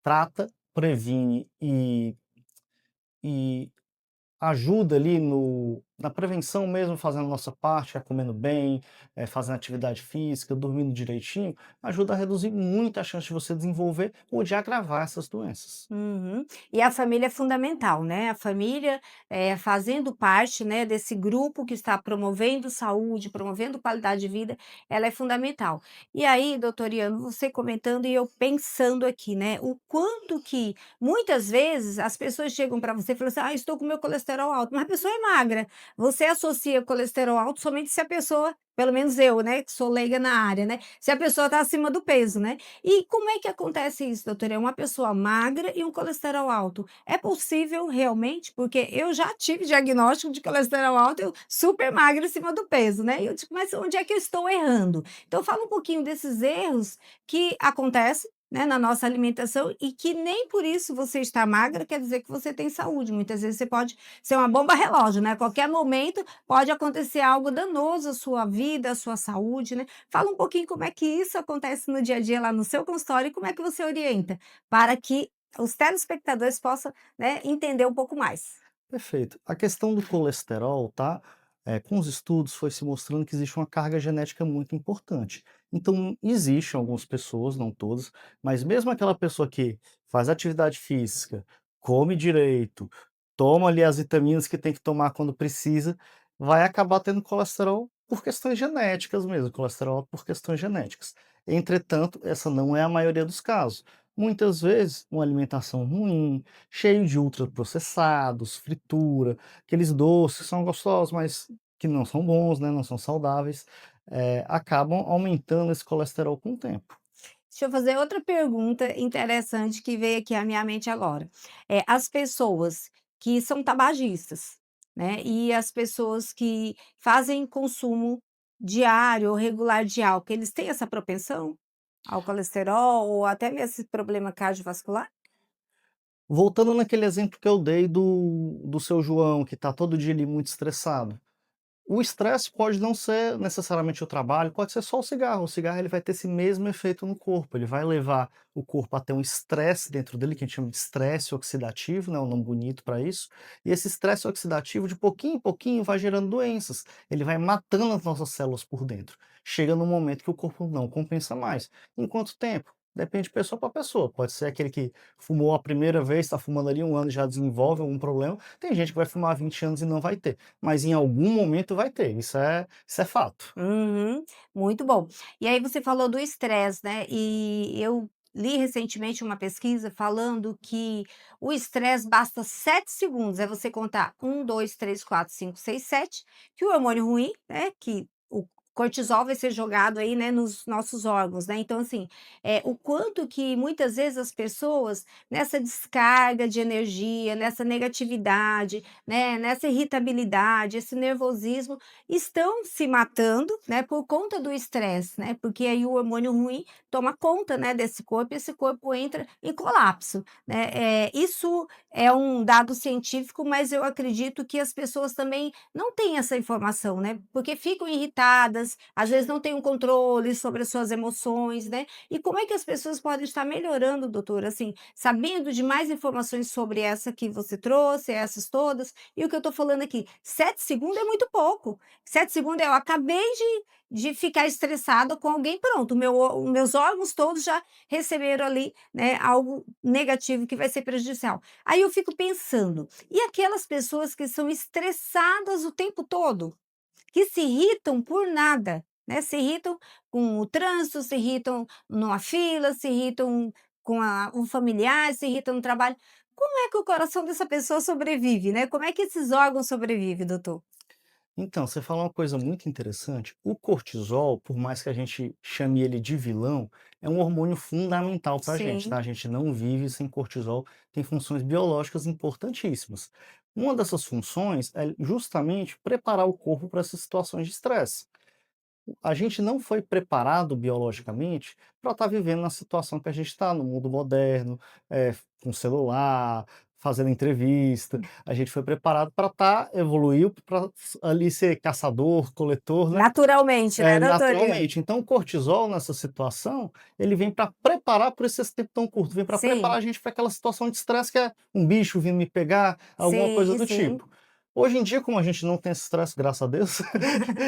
D: trata, previne e ajuda ali na prevenção mesmo, fazendo a nossa parte, comendo bem, fazendo atividade física, dormindo direitinho, ajuda a reduzir muito a chance de você desenvolver ou de agravar essas doenças.
B: Uhum. E a família é fundamental, né? A família, fazendo parte, né, desse grupo que está promovendo saúde, promovendo qualidade de vida, ela é fundamental. E aí, doutor Ian, você comentando e eu pensando aqui, né, o quanto que muitas vezes as pessoas chegam para você e falam assim: "Ah, estou com meu colesterol alto", mas a pessoa é magra. Você associa colesterol alto somente se a pessoa, pelo menos eu, né, que sou leiga na área, né, se a pessoa está acima do peso, né? E como é que acontece isso, doutora? É uma pessoa magra e um colesterol alto. É possível realmente? Porque eu já tive diagnóstico de colesterol alto, eu super magra em cima do peso, né? E eu digo, mas onde é que eu estou errando? Então, fala um pouquinho desses erros que acontecem, né, na nossa alimentação e que nem por isso você estar magra quer dizer que você tem saúde. Muitas vezes você pode ser uma bomba relógio, né? A qualquer momento pode acontecer algo danoso à sua vida, à sua saúde, né? Fala um pouquinho como é que isso acontece no dia a dia lá no seu consultório e como é que você orienta, para que os telespectadores possam, né, entender um pouco mais.
D: Perfeito. A questão do colesterol, tá? Com os estudos foi se mostrando que existe uma carga genética muito importante. Então, existem algumas pessoas, não todas, mas mesmo aquela pessoa que faz atividade física, come direito, toma ali as vitaminas que tem que tomar quando precisa, vai acabar tendo colesterol por questões genéticas mesmo, colesterol alto por questões genéticas. Entretanto, essa não é a maioria dos casos. Muitas vezes, uma alimentação ruim, cheio de ultraprocessados, fritura, aqueles doces que são gostosos, mas que não são bons, né, não são saudáveis, acabam aumentando esse colesterol com o tempo.
B: Deixa eu fazer outra pergunta interessante que veio aqui à minha mente agora. As pessoas que são tabagistas, né, e as pessoas que fazem consumo diário ou regular de álcool, eles têm essa propensão ao colesterol ou até mesmo esse problema cardiovascular?
D: Voltando naquele exemplo que eu dei do seu João, que está todo dia ali muito estressado. O estresse pode não ser necessariamente o trabalho, pode ser só o cigarro. O cigarro ele vai ter esse mesmo efeito no corpo, ele vai levar o corpo a ter um estresse dentro dele, que a gente chama de estresse oxidativo, né, um nome bonito para isso. E esse estresse oxidativo, de pouquinho em pouquinho, vai gerando doenças. Ele vai matando as nossas células por dentro. Chega num momento que o corpo não compensa mais. Em quanto tempo? Depende de pessoa para pessoa. Pode ser aquele que fumou a primeira vez, está fumando ali 1 ano e já desenvolve algum problema. Tem gente que vai fumar 20 anos e não vai ter, mas em algum momento vai ter, isso é fato.
B: Uhum, muito bom. E aí você falou do estresse, né, e eu li recentemente uma pesquisa falando que o estresse basta 7 segundos, é você contar 1, 2, 3, 4, 5, 6, 7, que o hormônio ruim, né, que o cortisol vai ser jogado aí, né, nos nossos órgãos, né. Então assim, o quanto que muitas vezes as pessoas nessa descarga de energia, nessa negatividade, né, nessa irritabilidade, esse nervosismo, estão se matando, né, por conta do estresse, né, porque aí o hormônio ruim toma conta, né, desse corpo e esse corpo entra em colapso, né. Isso é um dado científico, mas eu acredito que as pessoas também não têm essa informação, né, porque ficam irritadas, às vezes não têm um controle sobre as suas emoções, né. E como é que as pessoas podem estar melhorando, doutor, assim, sabendo de mais informações sobre essa que você trouxe, essas todas, e o que eu estou falando aqui, 7 segundos é muito pouco. 7 segundos, eu acabei de ficar estressada com alguém, pronto, os meus órgãos todos já receberam ali, né, algo negativo que vai ser prejudicial. Aí eu fico pensando, e aquelas pessoas que são estressadas o tempo todo? Que se irritam por nada, né, se irritam com o trânsito, se irritam numa fila, se irritam com um familiar, se irritam no trabalho. Como é que o coração dessa pessoa sobrevive, né? Como é que esses órgãos sobrevivem, doutor?
D: Então, você falou uma coisa muito interessante. O cortisol, por mais que a gente chame ele de vilão, é um hormônio fundamental para a gente, tá?
B: Sim.
D: A gente não vive sem cortisol, tem funções biológicas importantíssimas. Uma dessas funções é justamente preparar o corpo para essas situações de estresse. A gente não foi preparado biologicamente para estar vivendo na situação que a gente está, no mundo moderno, com celular, fazendo entrevista. A gente foi preparado para estar evoluiu para ali ser caçador, coletor, né,
B: Naturalmente, né, doutoria?
D: naturalmente. Então o cortisol nessa situação, ele vem para preparar por esse tempo tão curto, vem para preparar
B: Sim,
D: a gente para aquela situação de estresse que é um bicho vindo me pegar, alguma coisa
B: sim,
D: do
B: sim.
D: tipo. Hoje em dia, como a gente não tem esse estresse, graças a Deus,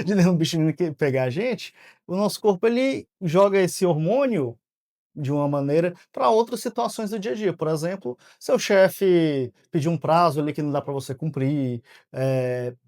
D: de nenhum bicho vindo pegar a gente, o nosso corpo ele joga esse hormônio de uma maneira para outras situações do dia a dia. Por exemplo, seu chefe pedir um prazo ali que não dá para você cumprir,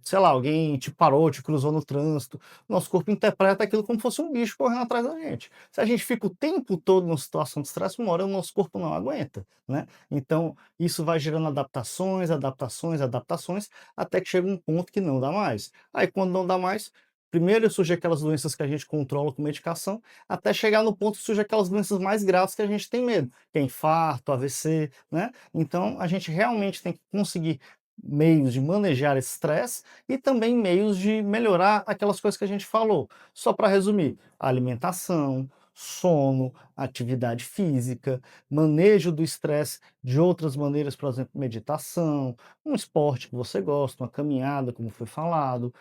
D: sei lá, alguém te parou, te cruzou no trânsito. Nosso corpo interpreta aquilo como fosse um bicho correndo atrás da gente. Se a gente fica o tempo todo numa situação de estresse, uma hora o nosso corpo não aguenta, né? Então, isso vai gerando adaptações, adaptações, adaptações, até que chega um ponto que não dá mais. Aí, quando não dá mais, primeiro surge aquelas doenças que a gente controla com medicação, até chegar no ponto que surge aquelas doenças mais graves que a gente tem medo, que é infarto, AVC, né. Então a gente realmente tem que conseguir meios de manejar esse estresse e também meios de melhorar aquelas coisas que a gente falou. Só para resumir: alimentação, sono, atividade física, manejo do estresse de outras maneiras, por exemplo, meditação, um esporte que você gosta, uma caminhada, como foi falado,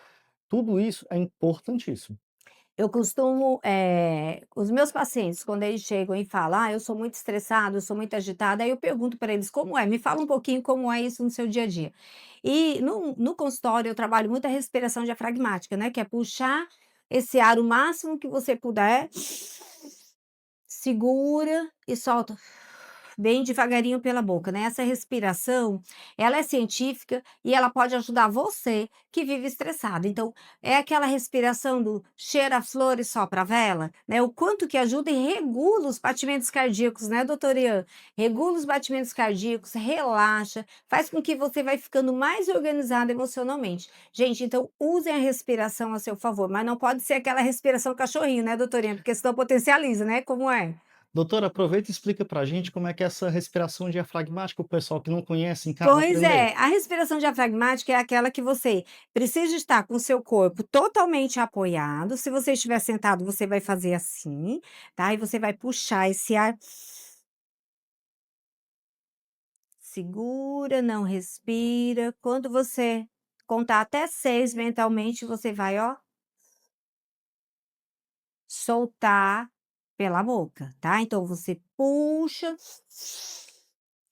D: tudo isso é importantíssimo.
B: Eu costumo, os meus pacientes, quando eles chegam e falam: "Ah, eu sou muito estressado, eu sou muito agitada", aí eu pergunto para eles: "Como é? Me fala um pouquinho como é isso no seu dia a dia". E no consultório eu trabalho muito a respiração diafragmática, né, que é puxar esse ar o máximo que você puder, segura e solta bem devagarinho pela boca, né. Essa respiração, ela é científica e ela pode ajudar você que vive estressado. Então, é aquela respiração do cheira a flor e sopra a vela, né, o quanto que ajuda e regula os batimentos cardíacos, né, doutora Ian? Regula os batimentos cardíacos, relaxa, faz com que você vai ficando mais organizado emocionalmente. Gente, então usem a respiração a seu favor, mas não pode ser aquela respiração cachorrinho, né, doutora Ian? Porque senão potencializa, né, como é?
D: Doutora, aproveita e explica pra gente como é que é essa respiração diafragmática, o pessoal que não conhece em casa
B: Pois
D: aprender.
B: é, a respiração diafragmática é aquela que você precisa estar com o seu corpo totalmente apoiado. Se você estiver sentado, você vai fazer assim, tá? E você vai puxar esse ar, segura, não respira. Quando você contar até 6 mentalmente, você vai, ó, soltar pela boca, tá? Então você puxa,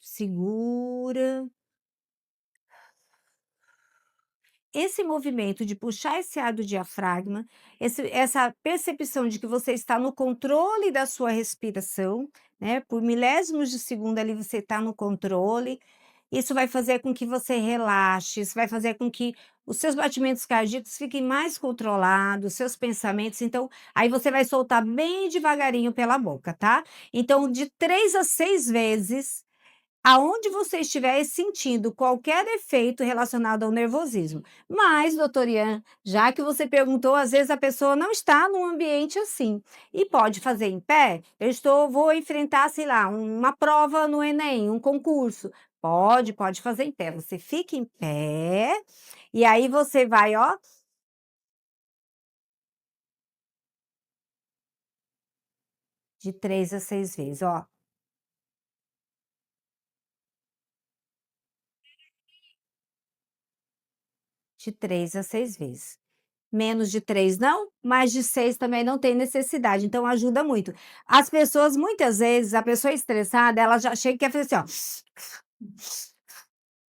B: segura. Esse movimento de puxar esse ar do diafragma, essa percepção de que você está no controle da sua respiração, né, por milésimos de segundo ali você está no controle, isso vai fazer com que você relaxe, isso vai fazer com que os seus batimentos cardíacos fiquem mais controlados, seus pensamentos, então, aí você vai soltar bem devagarinho pela boca, tá. Então de 3 a 6 vezes, aonde você estiver sentindo qualquer efeito relacionado ao nervosismo. Mas, doutor Ian, já que você perguntou, às vezes a pessoa não está num ambiente assim. E pode fazer em pé? Vou enfrentar, sei lá, uma prova no Enem, um concurso. Pode fazer em pé. Você fica em pé, e aí você vai, ó, de 3 a 6 vezes, ó. De 3 a 6 vezes. Menos de 3 não, mais de 6 também não tem necessidade, então ajuda muito. As pessoas muitas vezes, a pessoa estressada, ela já chega e quer fazer assim, ó.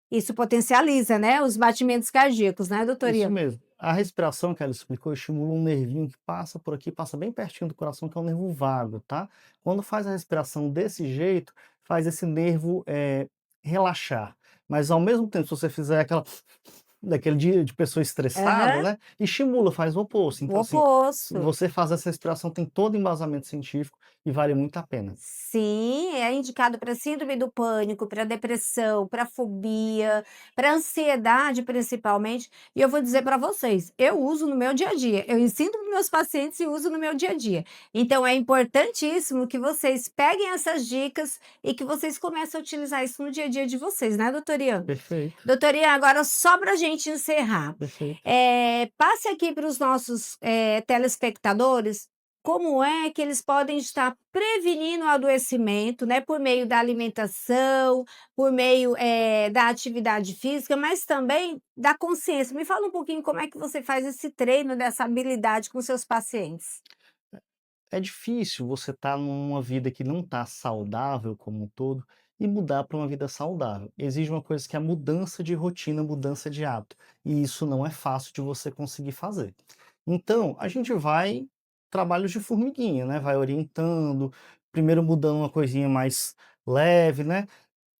B: Isso potencializa, né, os batimentos cardíacos, né,
D: Isso
B: doutoria?
D: mesmo. A respiração que ela explicou estimula um nervinho que passa por aqui, passa bem pertinho do coração, que é o nervo vago, tá? Quando faz a respiração desse jeito, faz esse nervo relaxar. Mas ao mesmo tempo, se você fizer aquela daquele dia de pessoa estressada,
B: Aham,
D: né, estimula, faz o oposto.
B: o
D: Então, assim,
B: oposto.
D: você faz essa respiração, tem todo embasamento científico e vale muito a pena.
B: Sim, é indicado para síndrome do pânico, para depressão, para fobia, para ansiedade principalmente. E eu vou dizer para vocês, eu uso no meu dia a dia. Eu ensino para meus pacientes e uso no meu dia a dia. Então é importantíssimo que vocês peguem essas dicas e que vocês comecem a utilizar isso no dia a dia de vocês, né, doutor Ian?
D: Perfeito,
B: Doutor Ian, agora só para a gente encerrar,
D: perfeito.
B: passe aqui para os nossos telespectadores como é que eles podem estar prevenindo o adoecimento, né, por meio da alimentação, por meio, da atividade física, mas também da consciência. Me fala um pouquinho como é que você faz esse treino dessa habilidade com seus pacientes.
D: É difícil você estar numa vida que não está saudável como um todo e mudar para uma vida saudável. Exige uma coisa que é a mudança de rotina, mudança de hábito. E isso não é fácil de você conseguir fazer. Então, a gente vai trabalhos de formiguinha, né? Vai orientando, primeiro mudando uma coisinha mais leve, né?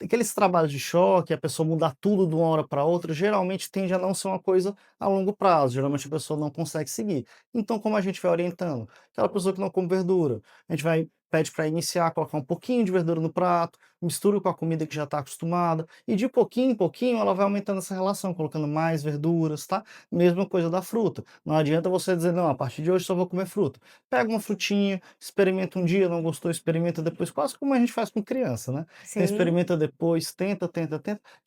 D: Aqueles trabalhos de choque, a pessoa mudar tudo de uma hora para outra, geralmente tende a não ser uma coisa a longo prazo, geralmente a pessoa não consegue seguir. Então, como a gente vai orientando? Aquela pessoa que não come verdura, a gente vai pede para iniciar, colocar um pouquinho de verdura no prato, mistura com a comida que já está acostumada, e de pouquinho em pouquinho ela vai aumentando essa relação, colocando mais verduras, tá? Mesma coisa da fruta. Não adianta você dizer, não, a partir de hoje só vou comer fruta. Pega uma frutinha, experimenta um dia, não gostou, experimenta depois, quase como a gente faz com criança, né? Então
B: Sim.
D: experimenta depois, tenta,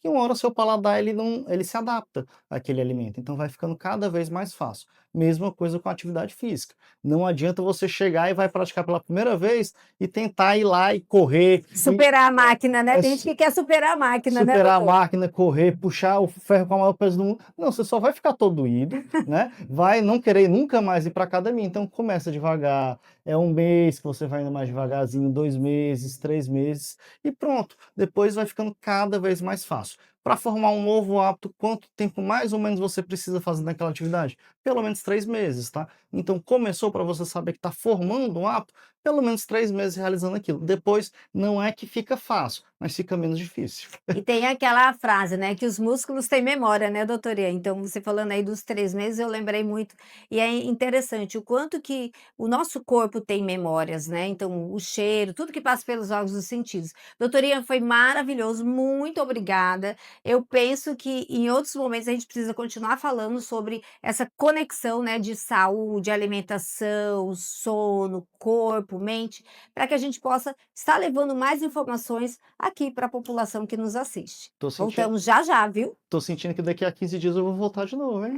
D: e uma hora o seu paladar ele se adapta àquele alimento, então vai ficando cada vez mais fácil. Mesma coisa com a atividade física. Não adianta você chegar e vai praticar pela primeira vez e tentar ir lá e correr, e
B: Superar a máquina, né,
D: é
B: tem gente que quer superar a máquina, né,
D: superar a
B: doutor?
D: máquina, correr, puxar o ferro com o maior peso do mundo. Não, você só vai ficar todo doído, né? Vai não querer nunca mais ir para academia. Então começa devagar. É um mês que você vai indo mais devagarzinho, 2 meses, 3 meses e pronto. Depois vai ficando cada vez mais fácil. Para formar um novo hábito, quanto tempo mais ou menos você precisa fazer naquela atividade? Pelo menos 3 meses, tá? Então começou para você saber que está formando um hábito, pelo menos 3 meses realizando aquilo. Depois não é que fica fácil, mas fica menos difícil.
B: E tem aquela frase, né, que os músculos têm memória, né, doutora Ian? Então, você falando aí dos 3 meses, eu lembrei muito. E é interessante o quanto que o nosso corpo tem memórias, né, então o cheiro, tudo que passa pelos órgãos dos sentidos. Doutora Ian, foi maravilhoso, muito obrigada. Eu penso que em outros momentos a gente precisa continuar falando sobre essa conexão, né, de saúde, alimentação, sono, corpo, mente, para que a gente possa estar levando mais informações aqui para a população que nos assiste.
D: Tô sentindo
B: Voltamos já já, viu?
D: tô sentindo que daqui a 15 dias eu vou voltar de novo, hein.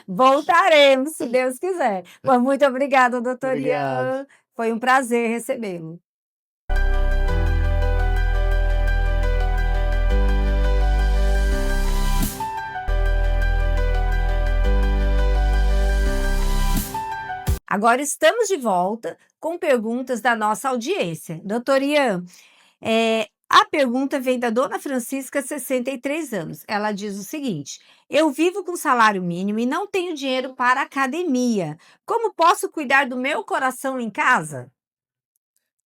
B: Voltaremos, se Deus quiser. Mas muito obrigada, doutor
D: Obrigado.
B: Ian. Foi um prazer recebê-lo. Agora estamos de volta com perguntas da nossa audiência. Doutor Ian, a pergunta vem da dona Francisca, 63 anos. Ela diz o seguinte: eu vivo com salário mínimo e não tenho dinheiro para academia. Como posso cuidar do meu coração em casa?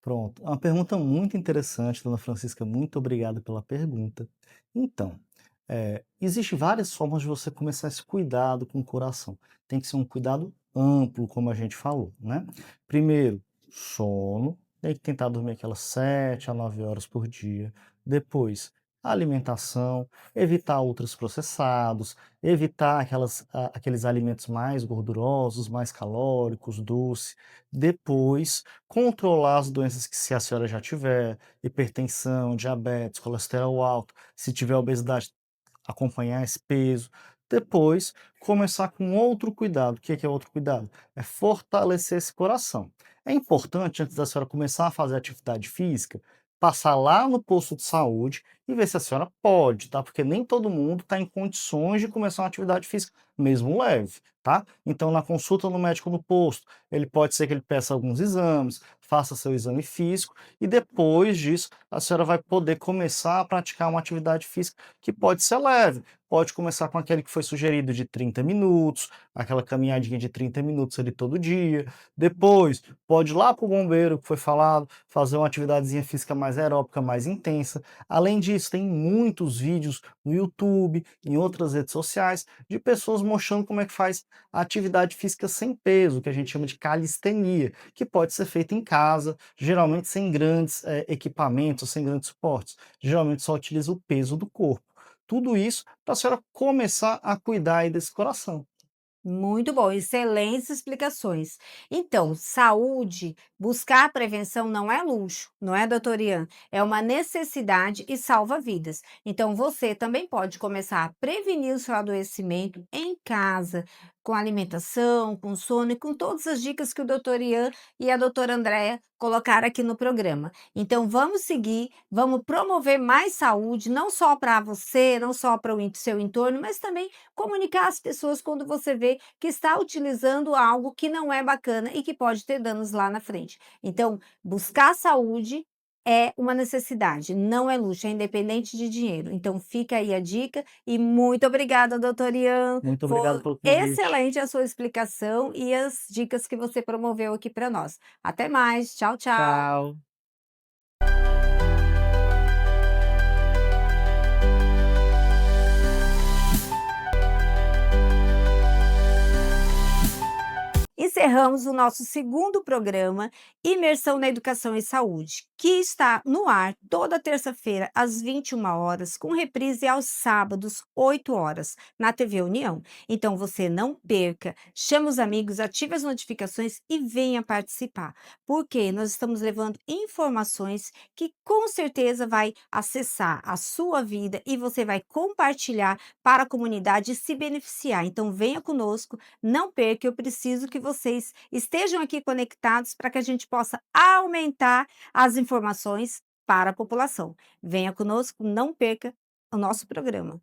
D: Pronto, uma pergunta muito interessante, dona Francisca, muito obrigado pela pergunta. Então, existe várias formas de você começar esse cuidado com o coração. Tem que ser um cuidado amplo, como a gente falou, né? Primeiro, sono, tem que tentar dormir aquelas 7 a 9 horas por dia. Depois, alimentação, evitar ultraprocessados, evitar aqueles alimentos mais gordurosos, mais calóricos, doce. Depois, controlar as doenças que se a senhora já tiver, hipertensão, diabetes, colesterol alto, se tiver obesidade, acompanhar esse peso. Depois, começar com outro cuidado. O que é outro cuidado? É fortalecer esse coração. É importante, antes da senhora começar a fazer atividade física, passar lá no posto de saúde e ver se a senhora pode, tá? Porque nem todo mundo está em condições de começar uma atividade física, mesmo leve, tá? Então, na consulta no médico no posto, ele pode ser que ele peça alguns exames, faça seu exame físico e depois disso a senhora vai poder começar a praticar uma atividade física que pode ser leve. Pode começar com aquele que foi sugerido de 30 minutos, aquela caminhadinha de 30 minutos ali todo dia. Depois, pode ir lá para o bombeiro que foi falado, fazer uma atividadezinha física mais aeróbica, mais intensa. Além disso, tem muitos vídeos no YouTube, em outras redes sociais, de pessoas mostrando como é que faz a atividade física sem peso, que a gente chama de calistenia, que pode ser feita em casa, geralmente sem grandes equipamentos, sem grandes suportes. Geralmente só utiliza o peso do corpo. Tudo isso para a senhora começar a cuidar aí desse coração.
B: Muito bom, excelentes explicações. Então, saúde, buscar prevenção não é luxo, não é, doutor Ian? É uma necessidade e salva vidas. Então, você também pode começar a prevenir o seu adoecimento em casa, com alimentação, com sono e com todas as dicas que o doutor Ian e a doutora Andréa colocaram aqui no programa. Então, vamos seguir, vamos promover mais saúde, não só para você, não só para o seu entorno, mas também comunicar às pessoas quando você vê que está utilizando algo que não é bacana e que pode ter danos lá na frente. Então, buscar saúde é uma necessidade, não é luxo, é independente de dinheiro. Então, fica aí a dica e muito obrigada, doutor Ian.
D: Muito obrigado
B: Foi
D: pelo convite.
B: excelente a sua explicação e as dicas que você promoveu aqui para nós. Até mais. Tchau, tchau.
A: Tchau.
B: Encerramos o nosso segundo programa, Imersão na Educação e Saúde, que está no ar toda terça-feira, às 21 horas, com reprise aos sábados, 8 horas, na TV União. Então você não perca, chame os amigos, ative as notificações e venha participar, porque nós estamos levando informações que com certeza vai acessar a sua vida e você vai compartilhar para a comunidade e se beneficiar. Então venha conosco, não perca, eu preciso que vocês estejam aqui conectados para que a gente possa aumentar as informações para a população. Venha conosco, não perca o nosso programa.